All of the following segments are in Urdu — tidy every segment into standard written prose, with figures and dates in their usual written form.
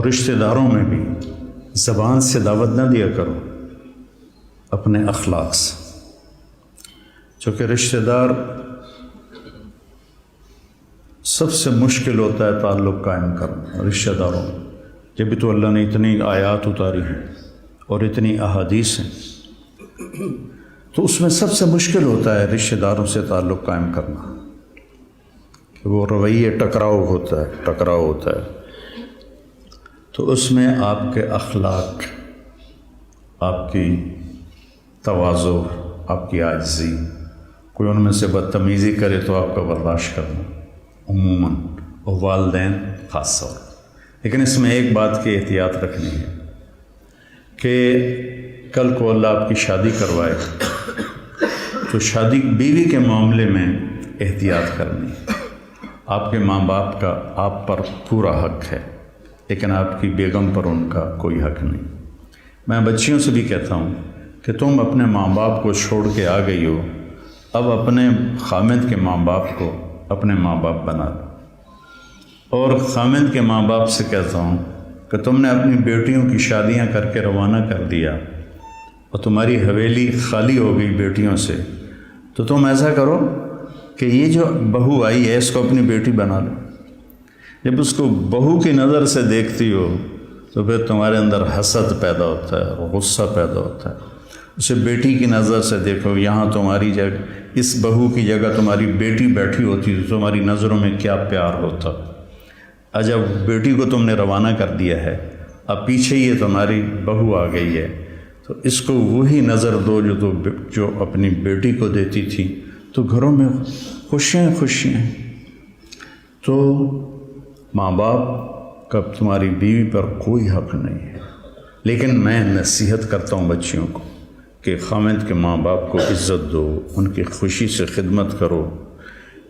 رشتہ داروں میں بھی زبان سے دعوت نہ دیا کرو، اپنے اخلاق سے، چونکہ رشتہ دار سب سے مشکل ہوتا ہے تعلق قائم کرنا رشتہ داروں میں۔ جب بھی تو اللہ نے اتنی آیات اتاری ہیں اور اتنی احادیث ہیں، تو اس میں سب سے مشکل ہوتا ہے رشتہ داروں سے تعلق قائم کرنا، کہ وہ رویے ٹکراؤ ہوتا ہے۔ تو اس میں آپ کے اخلاق، آپ کی تواضع، آپ کی عاجزی، کوئی ان میں سے بدتمیزی کرے تو آپ کا برداشت کرنا عموماً، اور والدین خاص طور۔ لیکن اس میں ایک بات کی احتیاط رکھنی ہے کہ کل کو اللہ آپ کی شادی کروائے تو شادی بیوی کے معاملے میں احتیاط کرنی ہے۔ آپ کے ماں باپ کا آپ پر پورا حق ہے، لیکن آپ کی بیگم پر ان کا کوئی حق نہیں۔ میں بچیوں سے بھی کہتا ہوں کہ تم اپنے ماں باپ کو چھوڑ کے آ گئی ہو، اب اپنے خامد کے ماں باپ کو اپنے ماں باپ بنا لو۔ اور خامد کے ماں باپ سے کہتا ہوں کہ تم نے اپنی بیٹیوں کی شادیاں کر کے روانہ کر دیا اور تمہاری حویلی خالی ہو گئی بیٹیوں سے، تو تم ایسا کرو کہ یہ جو بہو آئی ہے اس کو اپنی بیٹی بنا لو۔ جب اس کو بہو کی نظر سے دیکھتی ہو تو پھر تمہارے اندر حسد پیدا ہوتا ہے اور غصہ پیدا ہوتا ہے۔ اسے بیٹی کی نظر سے دیکھو، یہاں تمہاری جگہ، اس بہو کی جگہ تمہاری بیٹی بیٹھی ہوتی تو تمہاری نظروں میں کیا پیار ہوتا۔ جب بیٹی کو تم نے روانہ کر دیا ہے، اب پیچھے یہ تمہاری بہو آ گئی ہے، تو اس کو وہی نظر دو جو اپنی بیٹی کو دیتی تھی، تو گھروں میں خوشیاں۔ تو ماں باپ کا تمہاری بیوی پر کوئی حق نہیں ہے، لیکن میں نصیحت کرتا ہوں بچیوں کو کہ خامد کے ماں باپ کو عزت دو، ان کی خوشی سے خدمت کرو،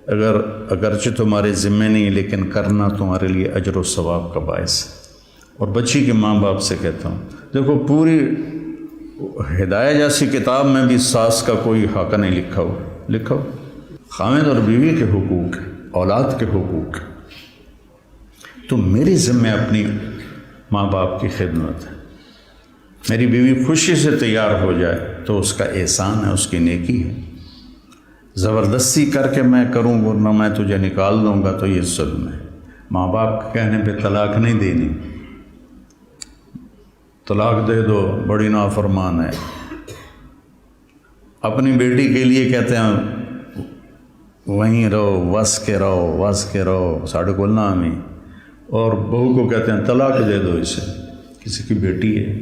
اگرچہ تمہارے ذمہ نہیں، لیکن کرنا تمہارے لیے اجر و ثواب کا باعث ہے۔ اور بچی کے ماں باپ سے کہتا ہوں، دیکھو پوری ہدایہ جیسی کتاب میں بھی ساس کا کوئی حق نہیں لکھا ہو۔ خامد اور بیوی کے حقوق، اولاد کے حقوق، تو میری ذمہ اپنی ماں باپ کی خدمت ہے۔ میری بیوی خوشی سے تیار ہو جائے تو اس کا احسان ہے، اس کی نیکی ہے۔ زبردستی کر کے میں کروں ورنہ میں تجھے نکال دوں گا تو یہ ظلم ہے۔ ماں باپ کے کہنے پہ طلاق نہیں دینی، طلاق دے دو بڑی نافرمان ہے۔ اپنی بیٹی کے لیے کہتے ہیں وہیں رہو، وس کے رہو ساڑھے کو نامی، اور بہو کو کہتے ہیں طلاق دے دو اسے، کسی کی بیٹی ہے۔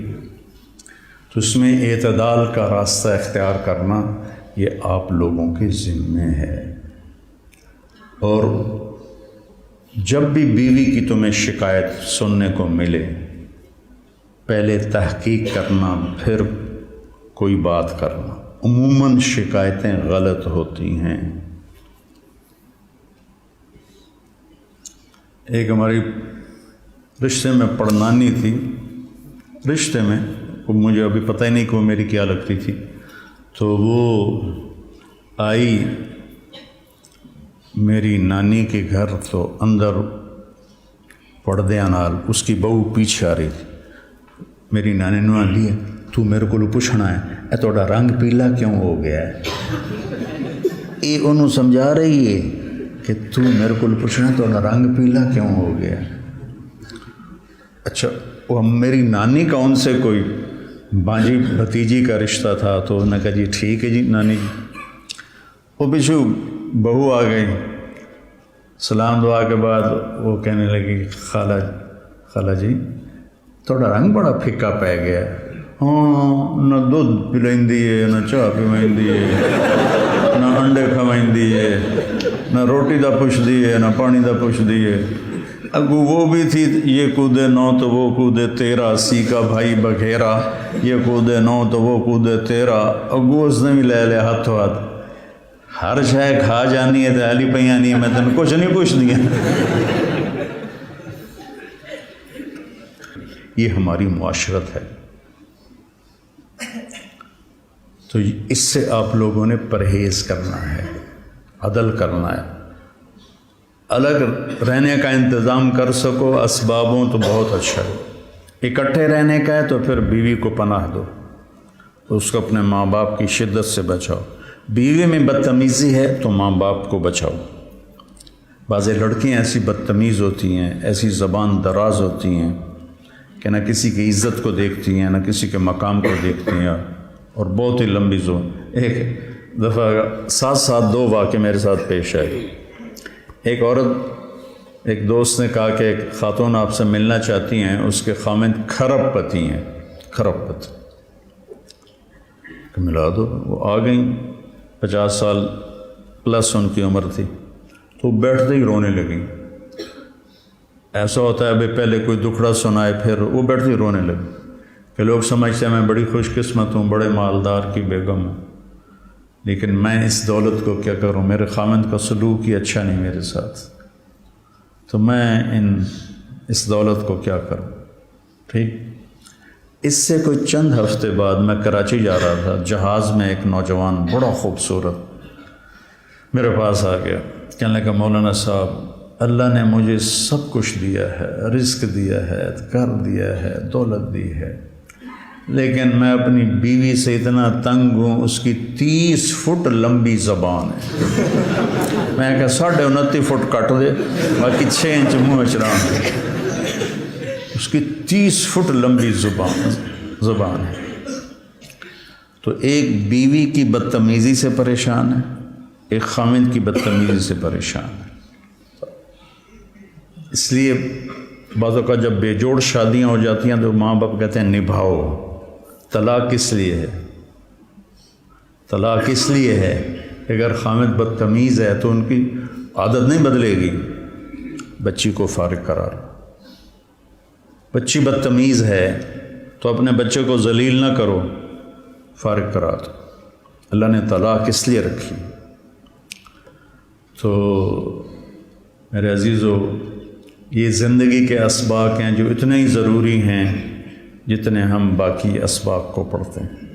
تو اس میں اعتدال کا راستہ اختیار کرنا یہ آپ لوگوں کے ذمہ ہے۔ اور جب بھی بیوی کی تمہیں شکایت سننے کو ملے، پہلے تحقیق کرنا، پھر کوئی بات کرنا۔ عموماً شکایتیں غلط ہوتی ہیں۔ ایک ہماری رشتے میں پڑنانی تھی، رشتے میں مجھے ابھی پتہ ہی نہیں کہ وہ میری کیا لگتی تھی، تو وہ آئی میری نانی کے گھر، تو اندر پردیاں نال اس کی بہو پیچھے آ رہی تھی۔ میری نانی نے آندی ہے تو میرے کو پوچھنا ہے اے تھوڑا رنگ پیلا کیوں ہو گیا ہے؟ یہ انہوں سمجھا رہی ہے کہ تو میرے کو پوچھنا ہے تھوڑا رنگ پیلا کیوں ہو گیا۔ اچھا، وہ میری نانی کا ان سے کوئی بانجی بھتیجی کا رشتہ تھا، تو انہوں نے کہا جی ٹھیک ہے جی نانی جی۔ وہ پیچھو بہو آ گئی، سلام دعا کے بعد وہ کہنے لگی خالہ جی تھوڑا رنگ بڑا پھکا پی گیا ہے۔ ہاں، نہ دودھ پلائندی ہے، نہ چاہ پیوائندی ہے، نہ انڈے کھوائندی ہے، نہ روٹی دا پوچھدی ہے، نہ پانی دا پوچھدی ہے۔ اگو وہ بھی تھی، یہ کودے نو تو وہ کودے تیرا، سی کا بھائی بگھیرا، یہ کودے نو تو وہ کودے تیرا۔ اگو اس نے بھی لے لیا ہاتھوں ہاتھ، ہر شے کھا جانی ہے تو علی پہ آنی ہے، میں تین کچھ نہیں پوچھ دیا۔ یہ ہماری معاشرت ہے، تو اس سے آپ لوگوں نے پرہیز کرنا ہے، عدل کرنا ہے۔ الگ رہنے کا انتظام کر سکو اسبابوں تو بہت اچھا ہے، اکٹھے رہنے کا ہے تو پھر بیوی کو پناہ دو، تو اس کو اپنے ماں باپ کی شدت سے بچاؤ، بیوی میں بدتمیزی ہے تو ماں باپ کو بچاؤ۔ بعض لڑکیاں ایسی بدتمیز ہوتی ہیں، ایسی زبان دراز ہوتی ہیں کہ نہ کسی کی عزت کو دیکھتی ہیں، نہ کسی کے مقام کو دیکھتی ہیں، اور بہت ہی لمبی زبان۔ ایک دفعہ ساتھ ساتھ دو واقعے میرے ساتھ پیش آئے۔ ایک عورت، ایک دوست نے کہا کہ ایک خاتون آپ سے ملنا چاہتی ہیں، اس کے خامند کھرب پتی ہیں، کھرب پتی، کہ ملا دو۔ وہ آ گئیں، 50 سال پلس ان کی عمر تھی، تو بیٹھتے ہی رونے لگیں۔ ایسا ہوتا ہے ابھی پہلے کوئی دکھڑا سنائے پھر وہ بیٹھتے ہی رونے لگے کہ لوگ سمجھتے ہیں میں بڑی خوش قسمت ہوں، بڑے مالدار کی بیگم ہوں، لیکن میں اس دولت کو کیا کروں، میرے خامند کا سلوک ہی اچھا نہیں میرے ساتھ، تو میں اس دولت کو کیا کروں۔ ٹھیک، اس سے کوئی چند ہفتے بعد میں کراچی جا رہا تھا، جہاز میں ایک نوجوان بڑا خوبصورت میرے پاس آ گیا، کہنے لگا مولانا صاحب اللہ نے مجھے سب کچھ دیا ہے، رزق دیا ہے، گھر دیا ہے، دولت دی ہے، لیکن میں اپنی بیوی سے اتنا تنگ ہوں، اس کی 30 فٹ لمبی زبان ہے۔ میں کہا 29.5 فٹ کٹ دے، باقی 6 انچ منہ چڑھان دے۔ اس کی 30 فٹ لمبی زبان ہے۔ تو ایک بیوی کی بدتمیزی سے پریشان ہے، ایک خامند کی بدتمیزی سے پریشان ہے۔ اس لیے بعض اوقات جب بے جوڑ شادیاں ہو جاتی ہیں تو ماں باپ کہتے ہیں نبھاؤ۔ طلاق کس لیے ہے؟ طلاق اس لیے ہے کہ اگر خامد بدتمیز ہے تو ان کی عادت نہیں بدلے گی، بچی کو فارغ قرار۔ بچی بدتمیز ہے تو اپنے بچے کو ذلیل نہ کرو، فارغ قرار دو۔ اللہ نے طلاق اس لیے رکھی۔ تو میرے عزیزو، یہ زندگی کے اسباق ہیں جو اتنے ہی ضروری ہیں جتنے ہم باقی اسباق کو پڑھتے ہیں۔